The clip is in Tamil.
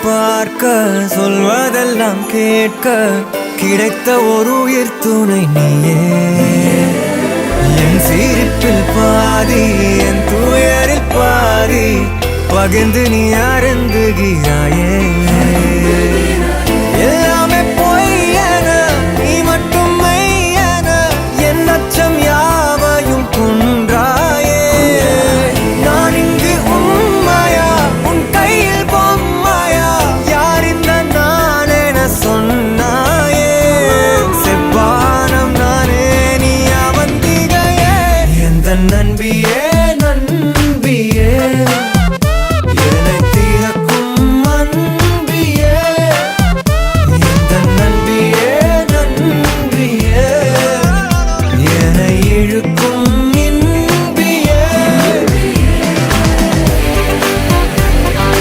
பார்க்க சொல்வதெல்லாம் கேட்க கிடைத்த ஒரு உயிர் துணை நீயே. என் சிரிப்பில் பாதி என் துயரில் பாதி பகிர்ந்து நீ அருந்துகிறாயே.